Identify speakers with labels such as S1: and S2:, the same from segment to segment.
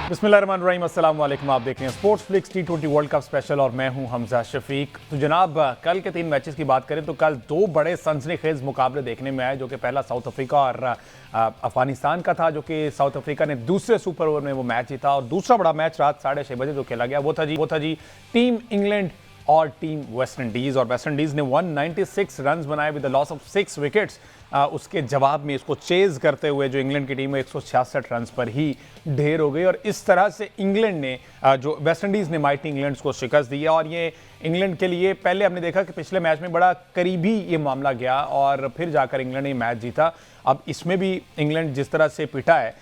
S1: बिस्मिल्लाहिर्रहमानिर्रहीम, अस्सलाम वालेकुम। आप देख रहे हैं sports flix T20 world cup special और मैं हूं हमजा शफीक। तो जनाब, कल के 3 मैचेस की बात करें तो कल 2 बड़े सनसनीखेज मुकाबले देखने में आए, जो कि पहला साउथ अफ्रीका और अफगानिस्तान का था, जो कि साउथ अफ्रीका ने दूसरे सुपर ओवर में वो मैच जीता। और दूसरा बड़ा मैच रात 6:30 बजे जो खेला गया वो था जी टीम इंग्लैंड और टीम वेस्ट इंडीज़। और वेस्ट इंडीज़ ने 196 रन बनाए with the loss of 6 wickets. उसके जवाब में इसको चेज करते हुए जो इंग्लैंड की टीम है 166 रन पर ही ढेर हो गई। और इस तरह से इंग्लैंड ने जो वेस्ट इंडीज़ ने माइटी इंग्लैंड को शिकस्त दी। और ये इंग्लैंड के लिए पहले हमने देखा कि पिछले मैच में बड़ा करीबी ये मामला गया और फिर जाकर इंग्लैंड ने मैच जीता। अब इसमें भी इंग्लैंड जिस तरह से पिटा है,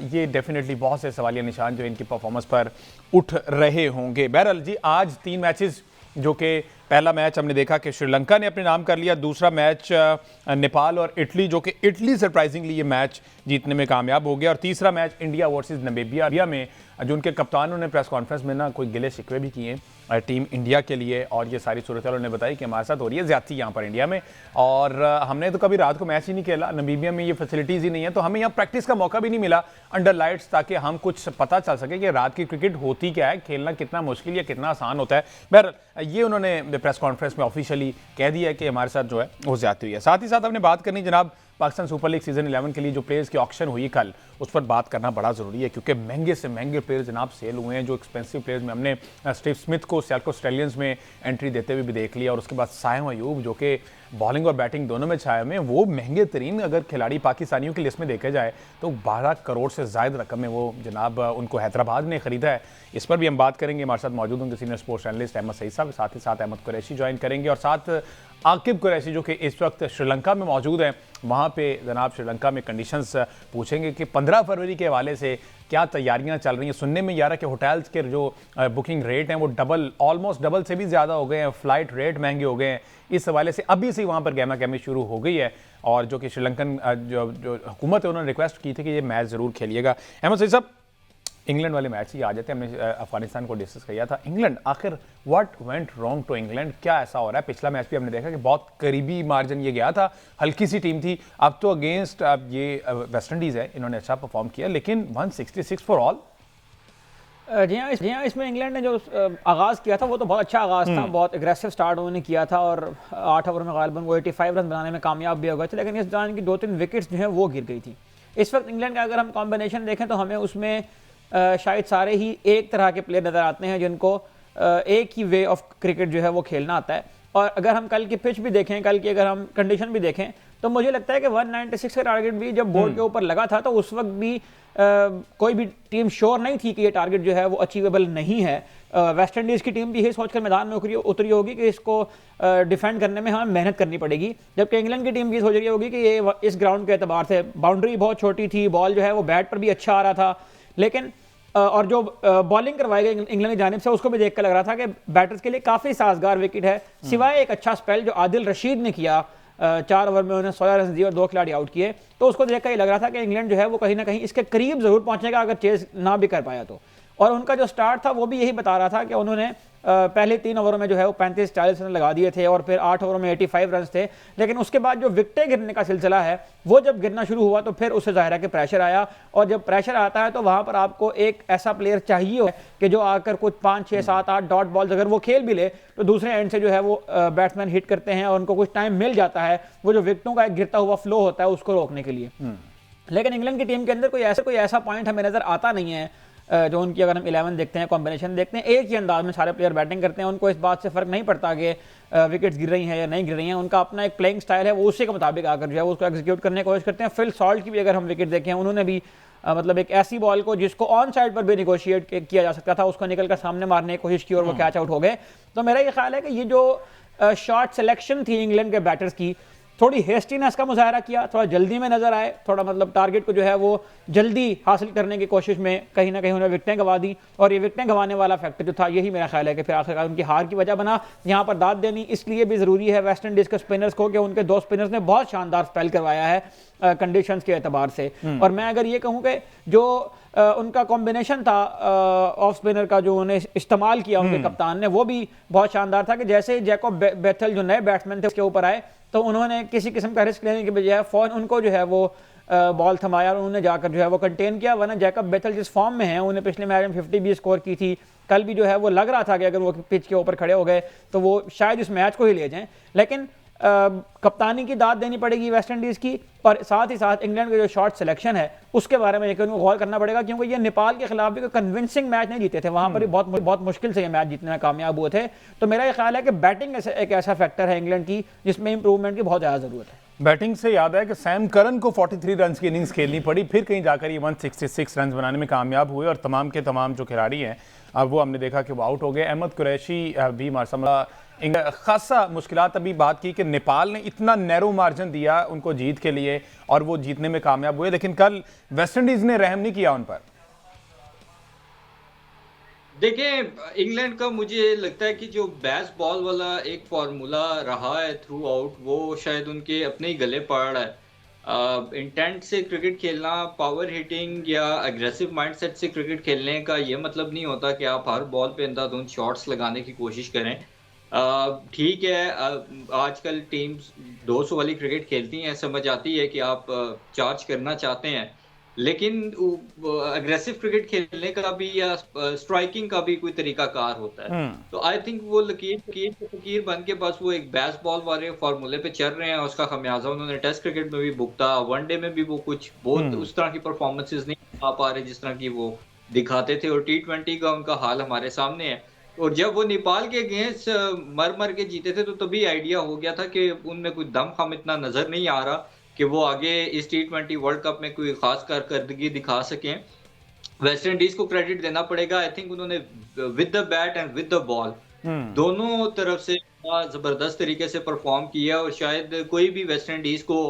S1: ये डेफिनेटली बहुत से सवालिया निशान जो इनकी परफॉर्मेंस पर उठ रहे होंगे। बहरहाल जी, आज 3 मैचेस, जो कि पहला मैच हमने देखा कि श्रीलंका ने अपने नाम कर लिया, दूसरा मैच नेपाल और इटली, जो कि इटली सरप्राइजिंगली ये मैच जीतने में कामयाब हो गया, और तीसरा मैच इंडिया वर्सेस नामीबिया में जो उनके कप्तानों ने प्रेस कॉन्फ्रेंस में ना कोई गिले शिकवे भी किए टीम इंडिया के लिए, और ये सारी सूरत उन्होंने बताई कि हमारे साथ हो रही है ज़्यादती यहाँ पर इंडिया में, और हमने तो कभी रात को मैच ही नहीं खेला, नामीबिया में ये फैसिलिटीज़ ही नहीं है, तो हमें यहाँ प्रैक्टिस का मौका भी नहीं मिला अंडर लाइट्स, ताकि हम कुछ पता चल सके कि रात की क्रिकेट होती क्या है, खेलना कितना मुश्किल या कितना आसान होता है। बहरहाल ये उन्होंने प्रेस कॉन्फ्रेंस में ऑफिशियली कह दिया है कि हमारे साथ जो है वो ज़्यादती हुई है। साथ ही साथ हमने बात करनी जनाब पाकिस्तान सुपर लीग सीजन 11 के लिए जो प्लेयर्स की ऑक्शन हुई कल, उस पर बात करना बड़ा ज़रूरी है, क्योंकि महंगे से महंगे प्लेयर्स जनाब सेल हुए हैं। जो एक्सपेंसिव प्लेयर्स में हमने स्टीव स्मिथ को सेल्को स्टेलियंस में एंट्री देते हुए भी देख लिया, और उसके बाद साइम अयूब जो कि बॉलिंग और बैटिंग दोनों में छाए में, वो महंगे तरीन अगर खिलाड़ी पाकिस्तानियों की लिस्ट में देखे जाए तो 12 करोड़ से ज़ायद रकम में वो जनाब उनको हैदराबाद ने ख़रीदा है। इस पर भी हम बात करेंगे। हमारे साथ मौजूद होंगे senior sports analyst Ahmed Saeed साहब, साथ ही साथ अहमद कुरैशी ज्वाइन करेंगे, और साथ आकिब कुरैशी जो कि इस वक्त श्रीलंका में मौजूद हैं, वहाँ पे जनाब श्रीलंका में कंडीशंस पूछेंगे कि 15 फरवरी के हवाले से क्या तैयारियां चल रही हैं। सुनने में यार कि होटल्स के जो बुकिंग रेट हैं वो ऑलमोस्ट डबल से भी ज़्यादा हो गए हैं, फ्लाइट रेट महंगे हो गए हैं। इस हवाले से अभी से वहाँ पर गहमा गहमी शुरू हो गई है, और जो कि श्रीलंकन जो हुकूमत है उन्होंने रिक्वेस्ट की थी कि ये मैच ज़रूर खेलिएगा। अहमद सईद साहब, इंग्लैंड वाले मैच ही आ जाते हैं। हमने अफगानिस्तान को डिस्कस किया था। इंग्लैंड, आखिर what went wrong to England, क्या ऐसा हो रहा है? पिछला मैच भी हमने देखा कि बहुत करीबी मार्जिन ये गया था, हल्की सी टीम थी। अब तो अगेंस्ट ये वेस्ट इंडीज़ है, इन्होंने अच्छा परफॉर्म किया, लेकिन 166 फॉर ऑल।
S2: जी हाँ, इसमें इंग्लैंड ने जो आगाज़ किया था वो तो बहुत अच्छा आगाज़ था, बहुत एग्रेसिव स्टार्ट उन्होंने किया था, और 8 ओवर में गालिबन वो 85 रन बनाने में कामयाब भी हो गए थे, लेकिन इस दौरान की 2-3 विकेट्स जो हैं वो गिर गई थी। इस वक्त इंग्लैंड का अगर हम कॉम्बिनेशन देखें तो हमें उसमें शायद सारे ही एक तरह के प्लेयर नज़र आते हैं, जिनको एक ही वे ऑफ क्रिकेट जो है वो खेलना आता है। और अगर हम कल की पिच भी देखें, कल की अगर हम कंडीशन भी देखें, तो मुझे लगता है कि 196 का टारगेट भी जब बोर्ड के ऊपर लगा था तो उस वक्त भी कोई भी टीम श्योर नहीं थी कि ये टारगेट जो है वो अचीवेबल नहीं है। वेस्ट इंडीज़ की टीम भी यही सोचकर मैदान में उतरी होगी कि इसको डिफेंड करने में हमें मेहनत करनी पड़ेगी, जबकि इंग्लैंड की टीम भी सोच रही होगी कि ये इस ग्राउंड के एतबार से बाउंड्री बहुत छोटी थी, बॉल जो है वो बैट पर भी अच्छा आ रहा था, लेकिन और जो बॉलिंग करवाई गई इंग्लैंड की जानिब से उसको भी देखकर लग रहा था कि बैटर्स के लिए काफ़ी साजगार विकेट है, सिवाय एक अच्छा स्पेल जो आदिल रशीद ने किया। 4 ओवर में उन्होंने 16 रन दिए और 2 खिलाड़ी आउट किए, तो उसको देखकर ये लग रहा था कि इंग्लैंड जो है वो कहीं ना कहीं इसके करीब ज़रूर पहुंचेगा अगर चेज ना भी कर पाया तो। और उनका जो स्टार्ट था वो भी यही बता रहा था कि उन्होंने पहले 3 ओवरों में जो है वो 35-40 रन लगा दिए थे, और फिर 8 ओवरों में 85 रन थे, लेकिन उसके बाद जो विकेटें गिरने का सिलसिला है वो जब गिरना शुरू हुआ तो फिर उससे ज़ाहिर है कि प्रेशर आया, और जब प्रेशर आता है तो वहाँ पर आपको एक ऐसा प्लेयर चाहिए कि जो आकर कुछ 5, 6, 7, 8 डॉट बॉल्स अगर वो खेल भी ले तो दूसरे एंड से जो है वो बैट्समैन हिट करते हैं और उनको कुछ टाइम मिल जाता है वो जो विकेटों का एक गिरता हुआ फ्लो होता है उसको रोकने के लिए। लेकिन इंग्लैंड की टीम के अंदर कोई ऐसा पॉइंट हमें नज़र आता नहीं है जो उनकी, अगर हम 11 देखते हैं, कॉम्बिनेशन देखते हैं, एक ही अंदाज में सारे प्लेयर बैटिंग करते हैं, उनको इस बात से फ़र्क नहीं पड़ता कि विकेट्स गिर रही हैं या नहीं गिर रही हैं, उनका अपना एक प्लेइंग स्टाइल है, वो उसी के मुताबिक आकर जो है उसको एग्जीक्यूट करने की कोशिश करते हैं। फिल सॉल्ट की भी अगर हम विकेट देखें, उन्होंने भी मतलब एक ऐसी बॉल को जिसको ऑन साइड पर भी निगोशिएट किया जा सकता था उसको निकल कर सामने मारने की कोशिश की और वो कैच आउट हो गए। तो मेरा ये ख्याल है कि ये जो शॉट सिलेक्शन थी इंग्लैंड के बैटर्स की, थोड़ी हेस्टीनेस का मुजाहरा किया, थोड़ा जल्दी में नजर आए, थोड़ा मतलब टारगेट को जो है वो जल्दी हासिल करने की कोशिश में कहीं ना कहीं उन्होंने विकेटें गंवा दी, और ये विकेटें गंवाने वाला फैक्टर जो था यही मेरा ख्याल है कि फिर आखिरकार उनकी हार की वजह बना। यहाँ पर दाद देनी इसलिए भी ज़रूरी है वेस्ट इंडीज़ के स्पिनर्स को कि उनके 2 स्पिनर्स ने बहुत शानदार स्पेल करवाया है कंडीशंस के एतबार से। और मैं अगर ये कहूँ कि जो उनका कॉम्बिनेशन था ऑफ स्पिनर का जो उन्हें इस्तेमाल किया उनके कप्तान ने, वो भी बहुत शानदार था कि जैसे जैकोब बेथल जो नए बैट्समैन थे उसके ऊपर आए तो उन्होंने किसी किस्म का रिस्क लेने के बजाय फौरन उनको जो है वो बॉल थमाया और उन्होंने जाकर जो है वो कंटेन किया। वरना जैकब बेथल जिस फॉर्म में है, उन्होंने पिछले मैच में 50 भी स्कोर की थी, कल भी जो है वो लग रहा था कि अगर वो पिच के ऊपर खड़े हो गए तो वो शायद इस मैच को ही ले जाएं। लेकिन कप्तानी की दाद देनी पड़ेगी वेस्ट इंडीज़ की, और साथ ही साथ इंग्लैंड का जो शॉट सिलेक्शन है उसके बारे में उनको गौर करना पड़ेगा, क्योंकि ये नेपाल के खिलाफ भी कोई कन्विंसिंग मैच नहीं जीते थे, वहाँ पर भी बहुत मुश्किल से ये मैच जीतने में कामयाब हुए थे। तो मेरा ये ख्याल है कि बैटिंग एक ऐसा फैक्टर है इंग्लैंड की जिसमें इंप्रूवमेंट की बहुत ज़्यादा ज़रूरत है।
S1: बैटिंग से याद है कि सैम करन को 43 रन की इनिंग्स खेलनी पड़ी, फिर कहीं जाकर ये 166 रन बनाने में कामयाब हुए, और तमाम के तमाम जो खिलाड़ी हैं अब वो हमने देखा कि वो आउट हो गए। अहमद कुरैशी भी हमारे सामने खासा मुश्किलात अभी बात की कि नेपाल ने इतना नैरो मार्जिन दिया उनको जीत के लिए और वो जीतने में कामयाब हुए, लेकिन कल वेस्ट इंडीज ने रहम नहीं किया उन पर।
S3: देखें, इंग्लैंड का मुझे लगता है कि जो बैस बॉल वाला एक फार्मूला रहा है थ्रू आउट, वो शायद उनके अपने ही गले पड़ रहा है। इंटेंट से क्रिकेट खेलना, पावर हिटिंग या एग्रेसिव माइंडसेट से क्रिकेट खेलने का ये मतलब नहीं होता कि आप हर बॉल पे अंधाधुंध शॉट्स लगाने की कोशिश करें। ठीक है, आजकल टीम्स 200 वाली क्रिकेट खेलती हैं, समझ आती है कि आप चार्ज करना चाहते हैं, लेकिन अग्रेसिव क्रिकेट खेलने का भी या स्ट्राइकिंग का भी कोई तरीकाकार होता है। तो आई थिंक वो लकीर बन के बस वो एक बैस बॉल वाले फार्मूले पे चल रहे हैं, उसका खमियाजा उन्होंने टेस्ट क्रिकेट में भी भुगता, वनडे में भी वो कुछ बहुत उस तरह की परफॉर्मेंसेज नहीं आ पा रहे जिस तरह की वो दिखाते थे, और T20 का उनका हाल हमारे सामने है। और जब वो नेपाल के अगेंस्ट मर के जीते थे तो तभी आइडिया हो गया था कि उनमें कोई दम इतना नजर नहीं आ रहा कि वो आगे इस T20 वर्ल्ड कप में कोई खास कारकर्दगी दिखा सकें। वेस्ट इंडीज को क्रेडिट देना पड़ेगा, आई थिंक उन्होंने with the bat and with the ball दोनों तरफ से जबरदस्त तरीके से परफॉर्म किया, और शायद कोई भी वेस्ट इंडीज को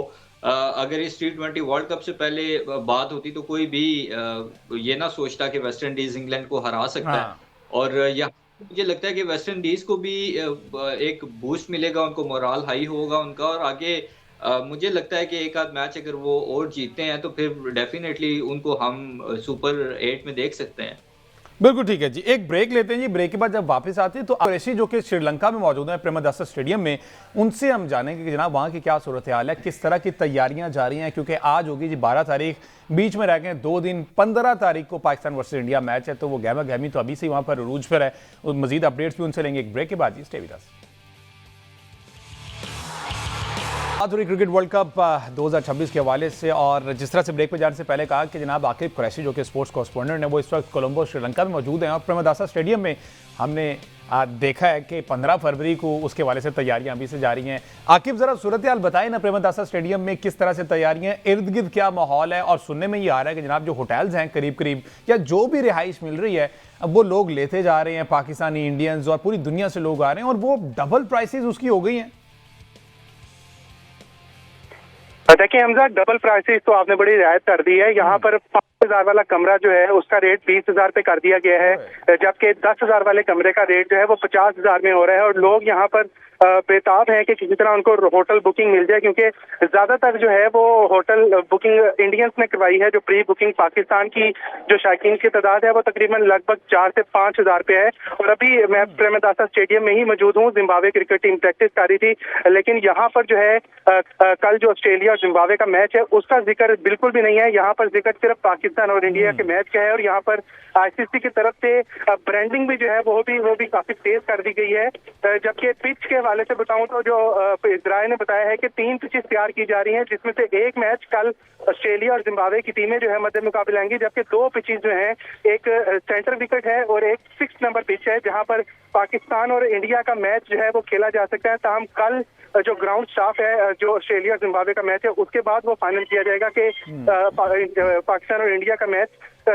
S3: अगर इस T20 वर्ल्ड कप से पहले बात होती तो कोई भी ये ना सोचता कि वेस्ट इंडीज इंग्लैंड को हरा सकता है। और यहाँ मुझे लगता है कि वेस्ट इंडीज को भी एक बूस्ट मिलेगा, उनको मोराल हाई होगा उनका, और आगे मुझे लगता है कि एक आध मैच अगर वो और जीतते हैं तो फिर डेफिनेटली उनको हम सुपर 8 में देख सकते हैं।
S1: बिल्कुल ठीक है जी, एक ब्रेक लेते हैं जी। ब्रेक के बाद जब वापस आते हैं तो कुरैशी जो कि श्रीलंका में मौजूद हैं प्रेमदासा स्टेडियम में, उनसे हम जानेंगे कि जनाब वहाँ की क्या सूरत हाल है, किस तरह की तैयारियां जारी हैं, क्योंकि आज होगी जी 12 तारीख, बीच में रह गए 2 दिन, 15 तारीख को पाकिस्तान वर्सेस इंडिया मैच है, तो वो गहमा गहमी तो अभी से वहाँ पर अरूज पर है। मजीद अपडेट्स भी उनसे लेंगे एक ब्रेक के बाद जी। स्टे विद अस। आधुनिक क्रिकेट वर्ल्ड कप 2026 के हवाले से, और जिस तरह से ब्रेक पे जाने से पहले कहा कि जनाब आकिब कुरैशी जो कि स्पोर्ट्स कॉरेस्पॉन्डेंट है वो इस वक्त कोलंबो श्रीलंका में मौजूद हैं, और प्रेमदासा स्टेडियम में हमने देखा है कि 15 फरवरी को उसके हवाले से तैयारियां अभी से जारी हैं। आकिब जरा सूरत हाल बताएं ना, प्रेमदासा स्टेडियम में किस तरह से तैयारियां, इर्द गिर्द क्या माहौल है, और सुनने में ये आ रहा है कि जनाब जो होटल्स हैं करीब करीब या जो भी रिहाइश मिल रही है अब वो लोग लेते जा रहे हैं, पाकिस्तानी, इंडियंस और पूरी दुनिया से लोग आ रहे हैं, और वो डबल प्राइसेस उसकी हो गई हैं।
S4: देखिए हमजा, डबल प्राइसेस तो आपने बड़ी रियायत कर दी है। यहाँ पर 5,000 वाला कमरा जो है उसका रेट 20,000 पे कर दिया गया है, जबकि 10,000 वाले कमरे का रेट जो है वो 50,000 में हो रहा है। और लोग यहाँ पर बेताब है कि किसी तरह उनको होटल बुकिंग मिल जाए, क्योंकि ज्यादातर जो है वो होटल बुकिंग इंडियंस ने करवाई है। जो प्री बुकिंग पाकिस्तान की जो शायकीन की तादाद है वो तकरीबन लगभग 4 से 5,000 पे है। और अभी मैं प्रेमदासा स्टेडियम में ही मौजूद हूँ, जिम्बाब्वे क्रिकेट टीम प्रैक्टिस कर रही थी, लेकिन यहाँ पर जो है कल जो ऑस्ट्रेलिया और जिम्बाब्वे का मैच है उसका जिक्र बिल्कुल भी नहीं है। यहाँ पर जिक्र सिर्फ पाकिस्तान और इंडिया के मैच का है, और यहाँ पर ICC की तरफ से ब्रांडिंग भी जो है वो भी काफी तेज कर दी गई है। जबकि पिच के हवाले से बताऊं तो जो इजराइल ने बताया है कि 3 पिचेस तैयार की जा रही हैं, जिसमें से एक मैच कल ऑस्ट्रेलिया और जिम्बाब्वे की टीमें जो है मध्य मुकाबले आएंगी, जबकि 2 पिचेस जो हैं, एक सेंटर विकेट है और एक 6 नंबर पिच है, जहां पर पाकिस्तान और इंडिया का मैच जो है वो खेला जा सकता है। ताहम कल जो ग्राउंड स्टाफ है जो ऑस्ट्रेलिया और जिम्बाब्वे का मैच है उसके बाद वो फाइनल किया जाएगा कि पाकिस्तान और इंडिया का मैच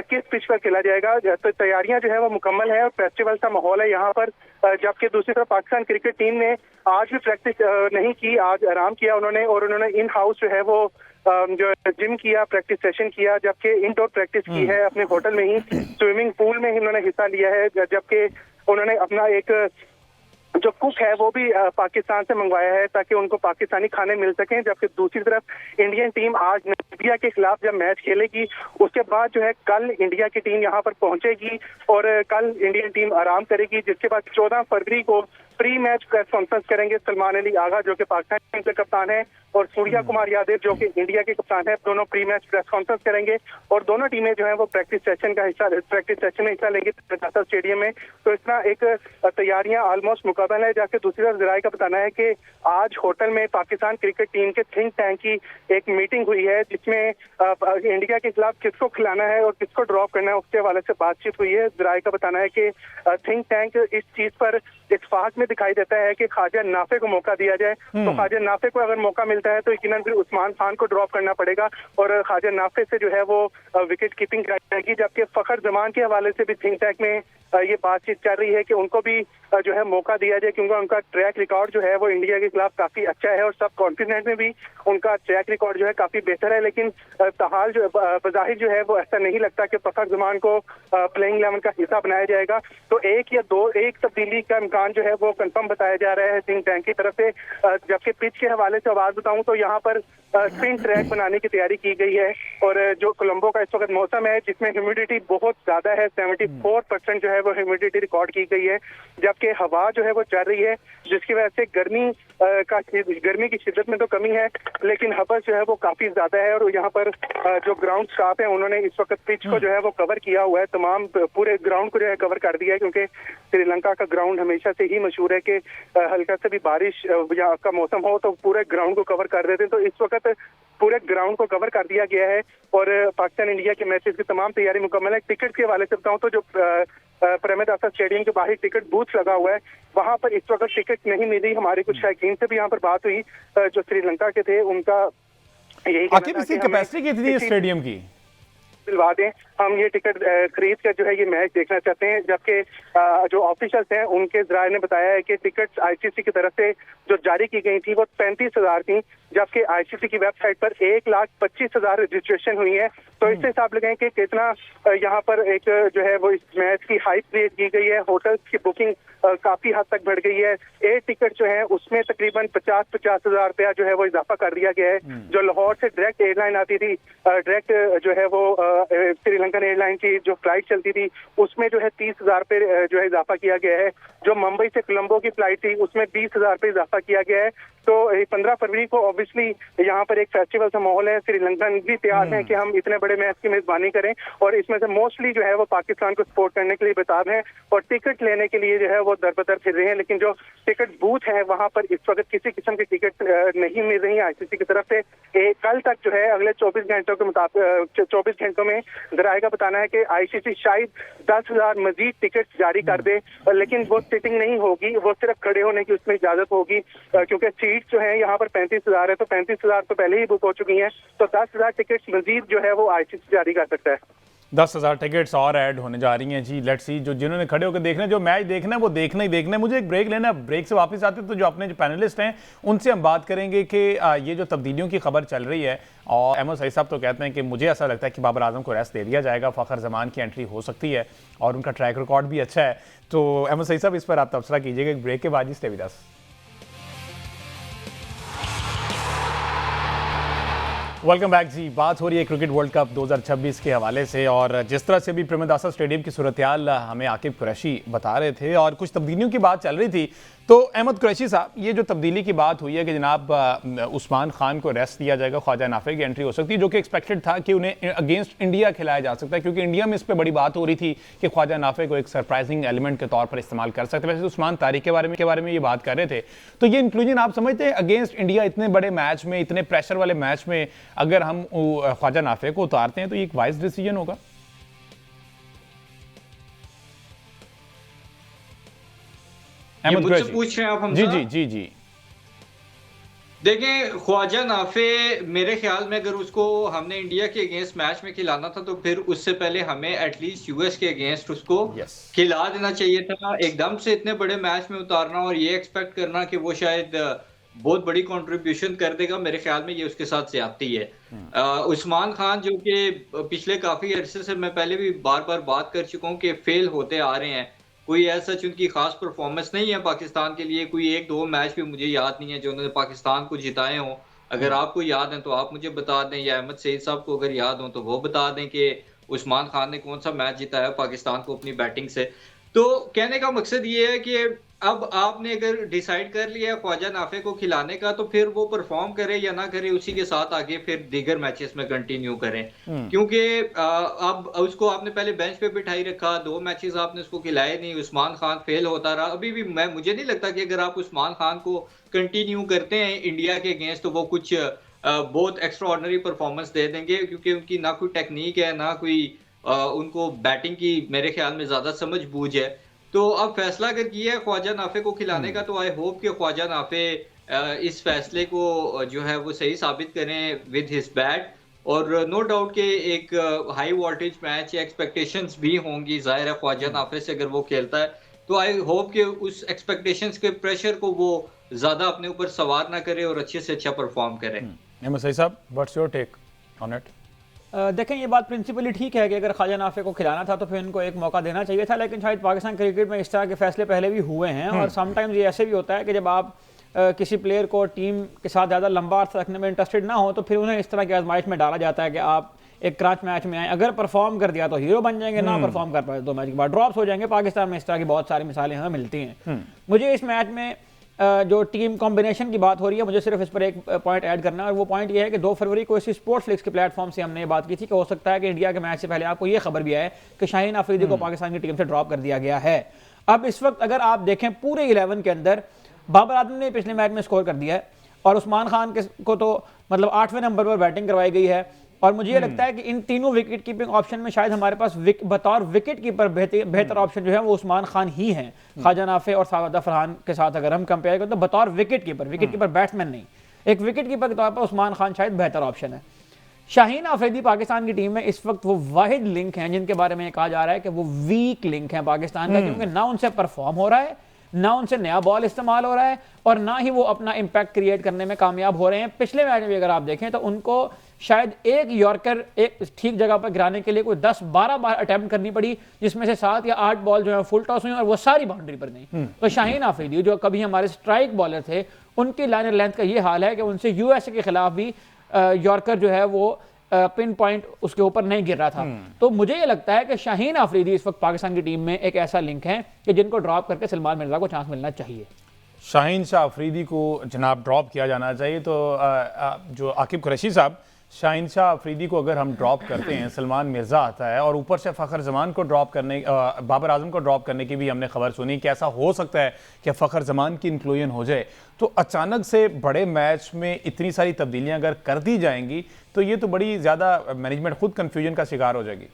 S4: किस पिच पर खेला जाएगा। तो तैयारियां जो है वो मुकम्मल है और फेस्टिवल का माहौल है यहाँ पर। जबकि दूसरी तरफ पाकिस्तान क्रिकेट टीम ने आज भी प्रैक्टिस नहीं की, आज आराम किया उन्होंने इन हाउस जो है वो जो जिम किया, प्रैक्टिस सेशन किया, जबकि इंडोर प्रैक्टिस की है अपने होटल में ही, स्विमिंग पूल में ही उन्होंने हिस्सा लिया है। जबकि उन्होंने अपना एक जो कुक है वो भी पाकिस्तान से मंगवाया है ताकि उनको पाकिस्तानी खाने मिल सकें। जबकि दूसरी तरफ इंडियन टीम आज नामीबिया के खिलाफ जब मैच खेलेगी उसके बाद जो है कल इंडिया की टीम यहाँ पर पहुंचेगी और कल इंडियन टीम आराम करेगी, जिसके बाद 14 फरवरी को प्री मैच प्रेस कॉन्फ्रेंस करेंगे। सलमान अली आगा जो कि पाकिस्तान टीम के कप्तान है और सूर्या कुमार यादव जो कि इंडिया के कप्तान है, दोनों प्री मैच प्रेस कॉन्फ्रेंस करेंगे और दोनों टीमें जो है वो प्रैक्टिस सेशन में हिस्सा लेंगी टाटा स्टेडियम में। तो इस तरह एक तैयारियां ऑलमोस्ट मुकम्मल है। जबकि दूसरी तरफ जराये का बताना है कि आज होटल में पाकिस्तान क्रिकेट टीम के थिंक टैंक की एक मीटिंग हुई है जिसमें इंडिया के खिलाफ किसको खिलाना है और किसको ड्रॉप करना है उसके हवाले से बातचीत हुई है। जराये का बताना है कि थिंक टैंक इस चीज पर इत्तेफाक में दिखाई देता है कि ख्वाजा नाफे को मौका दिया जाए। तो ख्वाजा नाफे को अगर मौका मिलता है तो यकीनन फिर उस्मान खान को ड्रॉप करना पड़ेगा और ख्वाजा नाफे से जो है वो विकेट कीपिंग कराई जाएगी। जबकि फखर जमान के हवाले से भी थिंक टैंक में ये बातचीत चल रही है कि उनको भी जो है मौका दिया जाए, क्योंकि उनका ट्रैक रिकॉर्ड जो है वो इंडिया के खिलाफ काफी अच्छा है और सब कॉन्टिनेंट में भी उनका ट्रैक रिकॉर्ड जो है काफी बेहतर है। लेकिन ताहाल जो बज़ाहिर जो है वो ऐसा नहीं लगता कि फखर जमान को प्लेइंग 11 का हिस्सा बनाया जाएगा। तो एक तब्दीली का इम्कान जो है वो कंफर्म बताया जा रहा है थिंक टैंक की तरफ से। जबकि पिच के हवाले से आवाज बताऊं तो यहाँ पर स्पिन ट्रैक बनाने की तैयारी की गई है और जो कोलंबो का इस वक्त मौसम है जिसमें ह्यूमिडिटी बहुत ज्यादा है, 74% जो है वो ह्यूमिडिटी रिकॉर्ड की गई है। जबकि हवा जो है वो चल रही है जिसकी वजह से गर्मी की शिद्दत में तो कमी है लेकिन हवा जो है वो काफी ज्यादा है। और यहाँ पर जो ग्राउंड स्टाफ है उन्होंने इस वक्त पिच को जो है वो कवर किया हुआ है, तमाम पूरे ग्राउंड को जो है कवर कर दिया है, क्योंकि श्रीलंका का ग्राउंड हमेशा से ही मशहूर है कि हल्का से भी बारिश या का मौसम हो तो पूरे ग्राउंड को कवर कर देते हैं। तो इस वक्त पूरे ग्राउंड को कवर कर दिया गया है और पाकिस्तान इंडिया के मैचेस की तमाम तैयारी मुकम्मल है। टिकट के हवाले से बताऊं तो जो प्रेमदासा स्टेडियम के बाहर टिकट बूथ लगा हुआ है वहां पर इस वक्त टिकट नहीं मिली। हमारे कुछ शायकीन से भी यहाँ पर बात हुई जो श्रीलंका के थे, उनका यही
S1: आकिब इसकी कैपेसिटी कितनी है स्टेडियम की?
S4: दिलवा दें, हम ये टिकट खरीद कर जो है ये मैच देखना चाहते हैं। जबकि जो ऑफिशियल्स हैं उनके जराये ने बताया है कि टिकट आईसीसी की तरफ से जो जारी की गई थी वो 35,000 थी, जबकि आईसीसी की वेबसाइट पर 1,25,000 रजिस्ट्रेशन हुई है। तो इससे हिसाब लगाएं कि कितना यहाँ पर एक जो है वो इस मैच की हाइप क्रिएट की गई है। होटल्स की बुकिंग काफी हद तक बढ़ गई है। एयर टिकट जो है उसमें तकरीबन 50,000 रुपया जो है वो इजाफा कर दिया गया है। जो लाहौर से डायरेक्ट एयरलाइन आती थी, डायरेक्ट जो है वो श्रीलंकन एयरलाइन की जो फ्लाइट चलती थी उसमें जो है 30,000 रुपये जो है इजाफा किया गया है। जो मुंबई से कोलंबो की फ्लाइट थी उसमें 20,000 रुपये इजाफा किया गया है। तो 15 फरवरी को ऑब्वियसली यहाँ पर एक फेस्टिवल सा माहौल है, श्रीलंकन भी तैयार है कि हम इतने बड़े मैच की मेजबानी करें और इसमें से मोस्टली जो है वो पाकिस्तान को सपोर्ट करने के लिए बेताब हैं और टिकट लेने के लिए जो है वो दर बदर फिर रहे हैं। लेकिन जो टिकट बूथ है वहाँ पर इस वक्त किसी किस्म की टिकट नहीं मिल रही है आईसीसी की तरफ से। कल तक जो है अगले 24 घंटों के मुताबिक 24 घंटों में जराये का बताना है कि आईसीसी शायद 10,000 मजीद टिकट जारी कर दे, लेकिन वो सिटिंग नहीं होगी, वो सिर्फ खड़े होने की उसमें इजाजत होगी, क्योंकि सीट जो है यहाँ पर 35,000 है तो 35,000 तो पहले ही बुक हो चुकी हैं। तो 10,000 टिकट मजीद जो है वो आईसीसी जारी कर सकता है।
S1: 10,000 टिकट्स और ऐड होने जा रही हैं जी। लेट्स सी, जो जिन्होंने खड़े होकर देखना है, जो मैच देखना है वो देखना ही देखना है। मुझे एक ब्रेक लेना है, ब्रेक से वापस आते हैं तो जो अपने जो पैनलिस्ट हैं उनसे हम बात करेंगे कि ये जो तब्दीलियों की खबर चल रही है और अहमद सईद साहब तो कहते हैं कि मुझे ऐसा लगता है कि बाबर आजम को रेस्ट दे दिया जाएगा, फ़खर जमान की एंट्री हो सकती है और उनका ट्रैक रिकॉर्ड भी अच्छा है। तो अहमद सईद साहब इस पर आप तबसरा कीजिएगा एक ब्रेक के बाद। जी stay with us. Welcome back जी। बात हो रही है क्रिकेट वर्ल्ड कप 2026 के हवाले से और जिस तरह से भी प्रेमदासा स्टेडियम की सूरत-ए-हाल हमें आकिब कुरैशी बता रहे थे और कुछ तब्दीलियों की बात चल रही थी। तो अहमद कुरैशी साहब, ये जो तब्दीली की बात हुई है कि जनाब उस्मान खान को रेस्ट दिया जाएगा, ख्वाजा नाफे की एंट्री हो सकती है, जो कि एक्सपेक्टेड था कि उन्हें अगेंस्ट इंडिया खिलाया जा सकता है, क्योंकि इंडिया में इस पर बड़ी बात हो रही थी कि ख्वाजा नाफे को एक सरप्राइजिंग एलिमेंट के तौर पर इस्तेमाल कर सकते हैं। वैसे उस्मान तारिक के बारे में ये बात कर रहे थे। तो ये इंक्लूजन आप समझते हैं अगेंस्ट इंडिया इतने बड़े मैच में, इतने प्रेशर वाले मैच में अगर हम ख्वाजा नाफे को उतारते हैं तो ये एक वाइज डिसीजन होगा?
S3: मुझसे पूछ रहे हैं आप हमसे?
S1: जी जी जी जी।
S3: देखें, ख्वाजा नाफे मेरे ख्याल में अगर उसको हमने इंडिया के अगेंस्ट मैच में खिलाना था तो फिर उससे पहले हमें एटलीस्ट यूएस के अगेंस्ट उसको खिला देना चाहिए था। एकदम से इतने बड़े मैच में उतारना और ये एक्सपेक्ट करना कि वो शायद बहुत बड़ी कंट्रीब्यूशन कर देगा, मेरे ख्याल में ये उसके साथ ज्यादती है। उस्मान खान जो कि पिछले काफी अरसे से मैं पहले भी बार बार बात कर चुका हूँ कि फेल होते आ रहे हैं, कोई ऐसा उनकी खास परफॉर्मेंस नहीं है पाकिस्तान के लिए। कोई 1-2 मैच भी मुझे याद नहीं है जो उन्होंने पाकिस्तान को जिताए हों। अगर आपको याद है तो आप मुझे बता दें, या अहमद सईद साहब को अगर याद हो तो वो बता दें कि उस्मान खान ने कौन सा मैच जिताया पाकिस्तान को अपनी बैटिंग से। तो कहने का मकसद ये है कि अब आपने अगर डिसाइड कर लिया है ख्वाजा नाफे को खिलाने का, तो फिर वो परफॉर्म करे या ना करे, उसी के साथ आगे फिर दीगर मैचेस में कंटिन्यू करें। क्योंकि अब उसको आपने पहले बेंच पे बिठाई रखा, 2 मैचेस आपने उसको खिलाए नहीं, उस्मान खान फेल होता रहा। अभी भी मुझे नहीं लगता कि अगर आप उस्मान खान को कंटिन्यू करते हैं इंडिया के अगेंस्ट, तो वो कुछ बहुत एक्स्ट्रा ऑर्डिनरी परफॉर्मेंस दे देंगे, क्योंकि उनकी ना कोई टेक्निक है, ना कोई उनको बैटिंग की मेरे ख्याल में ज्यादा समझ बूझ है। तो अब फैसला अगर किया है ख्वाजा नाफे को खिलाने का, तो आई होप कि ख्वाजा नाफे इस फैसले को जो है वो सही साबित करें विद हिज बैट। और नो डाउट के एक हाई वोल्टेज मैच या एक्सपेक्टेशंस भी होंगी, जाहिर है ख्वाजा नाफे से अगर वो खेलता है, तो आई होप कि उस एक्सपेक्टेशंस के प्रेशर को वो ज्यादा अपने ऊपर सवार ना करे और अच्छे से अच्छा परफॉर्म करे।
S1: अहमद सईद साहब, what's your take on it?
S2: देखें, ये बात प्रिंसिपली ठीक है कि अगर ख्वाजा नाफे को खिलाना था तो फिर इनको एक मौका देना चाहिए था, लेकिन शायद पाकिस्तान क्रिकेट में इस तरह के फैसले पहले भी हुए हैं। और समटाइम्स ये ऐसे भी होता है कि जब आप किसी प्लेयर को टीम के साथ ज़्यादा लंबा अर्थ रखने में इंटरेस्टेड ना हो, तो फिर उन्हें इस तरह की आजमाइश में डाला जाता है कि आप एक क्रंच मैच में आए, अगर परफॉर्म कर दिया तो हीरो बन जाएंगे, ना परफॉर्म कर पाए 2 मैच के बाद ड्रॉप्स हो जाएंगे। पाकिस्तान में इस तरह की बहुत सारी मिसालें हमें मिलती हैं। मुझे इस मैच में जो टीम कॉम्बिनेशन की बात हो रही है, मुझे सिर्फ इस पर एक पॉइंट ऐड करना है, और वो पॉइंट ये है कि 2 फरवरी को इसी स्पोर्ट्स फ्लिक्स के प्लेटफॉर्म से हमने ये बात की थी कि हो सकता है कि इंडिया के मैच से पहले आपको ये खबर भी आए कि शाहीन अफरीदी को पाकिस्तान की टीम से ड्रॉप कर दिया गया है। अब इस वक्त अगर आप देखें पूरे 11 के अंदर बाबर आजम ने पिछले मैच में स्कोर कर दिया है, और उस्मान खान को तो मतलब 8वें नंबर पर बैटिंग करवाई गई है। और मुझे ये लगता है कि इन तीनों विकेट कीपिंग ऑप्शन में शायद हमारे पास बतौर विकेट कीपर बेहतर ऑप्शन जो है वो उस्मान खान ही हैं, ख्वाजा नाफे और सावदा फरहान के साथ अगर हम कंपेयर करें तो बतौर विकेट कीपर बैट्समैन नहीं, एक विकेट कीपर के तौर पर उस्मान खान शायद बेहतर ऑप्शन है। शाहीन अफरीदी पाकिस्तान की टीम में इस वक्त वो वाहिद लिंक हैं जिनके बारे में कहा जा रहा है कि वो वीक लिंक है पाकिस्तान का, क्योंकि ना उनसे परफॉर्म हो रहा है, ना उनसे नया बॉल इस्तेमाल हो रहा है, और ना ही वो अपना इंपैक्ट क्रिएट करने में कामयाब हो रहे हैं। पिछले मैच में भी अगर आप देखें तो उनको शायद एक यॉर्कर एक ठीक जगह पर गिराने के लिए कोई 10-12 बार अटेम्प्ट करनी पड़ी, जिसमें से 7 या 8 बॉल जो है फुल टॉस हुई और वो सारी बाउंड्री पर गई। तो शाहीन अफरीदी जो कभी हमारे स्ट्राइक बॉलर थे, उनकी लाइनर लेंथ का ये हाल है कि उनसे यूएसए के खिलाफ भी यॉर्कर जो है वो पिन पॉइंट उसके ऊपर नहीं गिर रहा था। तो मुझे ये लगता है कि शाहीन अफरीदी इस वक्त पाकिस्तान की टीम में एक ऐसा लिंक है कि जिनको ड्रॉप करके सलमान मिर्जा को चांस मिलना चाहिए।
S1: शाहीन शाह अफरीदी को जनाब ड्रॉप किया जाना चाहिए। तो जो आकिब कुरैशी साहब, शाहीन शाह अफरीदी को अगर हम ड्रॉप करते हैं, सलमान मिर्ज़ा आता है और ऊपर से फ़खर जमान को ड्रॉप करने, बाबर आजम को ड्रॉप करने की भी हमने खबर सुनी कि ऐसा हो सकता है कि फ़खर जमान की इंक्लूजन हो जाए, तो अचानक से बड़े मैच में इतनी सारी तब्दीलियां अगर कर दी जाएंगी तो ये तो बड़ी ज़्यादा मैनेजमेंट खुद कन्फ्यूजन का शिकार हो जाएगी।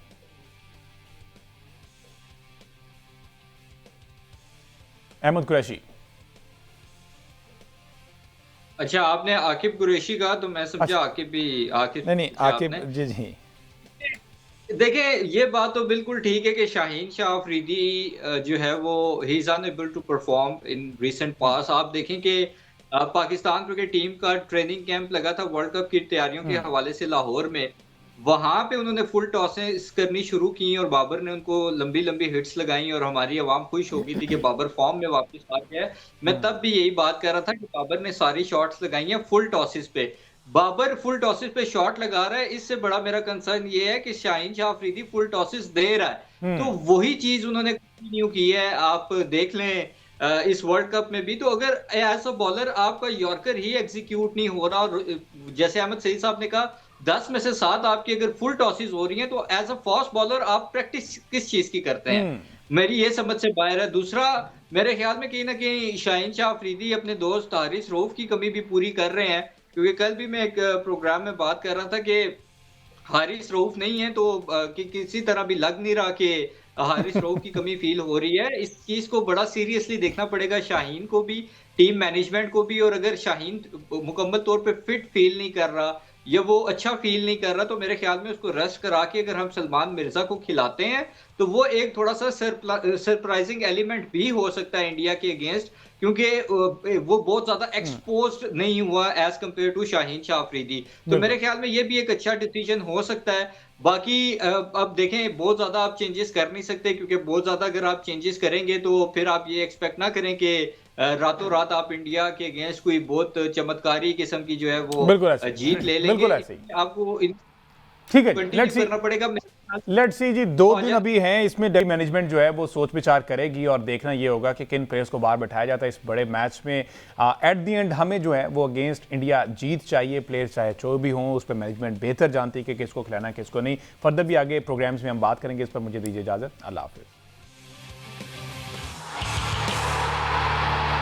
S1: अहमद कुरैशी।
S3: अच्छा, आपने आकिब कुरैशी कहा तो मैं समझा आकिब भी आकिब
S1: नहीं आकिब जी जी।
S3: देखें, ये बात तो बिल्कुल ठीक है कि शाहीन शाह अफरीदी जो है वो ही is unable to perform in recent past. आप देखें कि पाकिस्तान क्रिकेट टीम का ट्रेनिंग कैंप लगा था वर्ल्ड कप की तैयारियों के हवाले से लाहौर में, वहां पे उन्होंने फुल टॉसें करनी शुरू की और बाबर ने उनको लंबी लंबी हिट्स लगाई और हमारी आवाम खुश हो गई थी कि बाबर फॉर्म में वापस आ गया है। मैं तब भी यही बात कर रहा था कि बाबर ने सारी शॉट्स लगाई हैं फुल टॉसेस पे। बाबर फुल टॉसेस पे शॉट लगा रहा है, इससे बड़ा मेरा कंसर्न ये है कि शाहीन शाह अफरीदी फुल टॉसेस दे रहा है, तो वही चीज उन्होंने कंटिन्यू की है। आप देख लें इस वर्ल्ड कप में भी, तो अगर एज अ बॉलर आपका यॉर्कर ही एग्जीक्यूट नहीं हो रहा, और जैसे अहमद सईद साहब ने कहा 10 में से 7 आपकी अगर फुल टॉसेस हो रही हैं, तो एज अ फास्ट बॉलर आप प्रैक्टिस किस चीज की करते हैं? मेरी ये समझ से बाहर है। दूसरा, मेरे ख्याल में कहीं ना कहीं शाहीन शाह अफरीदी अपने दोस्त हारिस रऊफ की कमी भी पूरी कर रहे हैं, क्योंकि कल भी मैं एक प्रोग्राम में बात कर रहा था कि हारिस रऊफ नहीं है तो किसी तरह भी लग नहीं रहा कि हारिस रऊफ की कमी फील हो रही है। इस चीज को बड़ा सीरियसली देखना पड़ेगा शाहीन को भी, टीम मैनेजमेंट को भी। और अगर शाहीन मुकम्मल तौर पे फिट फील नहीं कर रहा या वो अच्छा फील नहीं कर रहा, तो मेरे ख्याल में उसको रेस्ट करा के अगर हम सलमान मिर्जा को खिलाते हैं तो वो एक थोड़ा सा सरप्राइजिंग एलिमेंट भी हो सकता है इंडिया के अगेंस्ट, क्योंकि वो बहुत ज्यादा एक्सपोज्ड नहीं हुआ as compare to Shaheen Shah Afridi. तो मेरे ख्याल में ये भी एक अच्छा डिसीजन हो सकता है। बाकी अब देखें, बहुत ज्यादा आप चेंजेस कर नहीं सकते, क्योंकि बहुत ज्यादा अगर आप चेंजेस करेंगे तो फिर आप ये एक्सपेक्ट ना करें कि रातों रात आप इंडिया के अगेंस्ट कोई बहुत चमत्कारी किस्म की जो है वो जीत ले लेंगे। आपको
S1: ठीक है,
S3: कंटिन्यू करना पड़ेगा।
S1: लेट्स सी जी, 2
S3: और
S1: दिन
S3: जब-
S1: अभी हैं, इसमें डेली मैनेजमेंट जो है वो सोच विचार करेगी और देखना ये होगा कि किन प्लेयर्स को बाहर बैठाया जाता है इस बड़े मैच में। एट द एंड हमें जो है वो अगेंस्ट इंडिया जीत चाहिए, प्लेयर्स चाहे जो भी हों उस पर मैनेजमेंट बेहतर जानती है कि किसको खिलाना है किसको नहीं। फर्दर भी आगे प्रोग्राम्स में हम बात करेंगे इस पर। मुझे दीजिए इजाजत, अल्लाह हाफिज।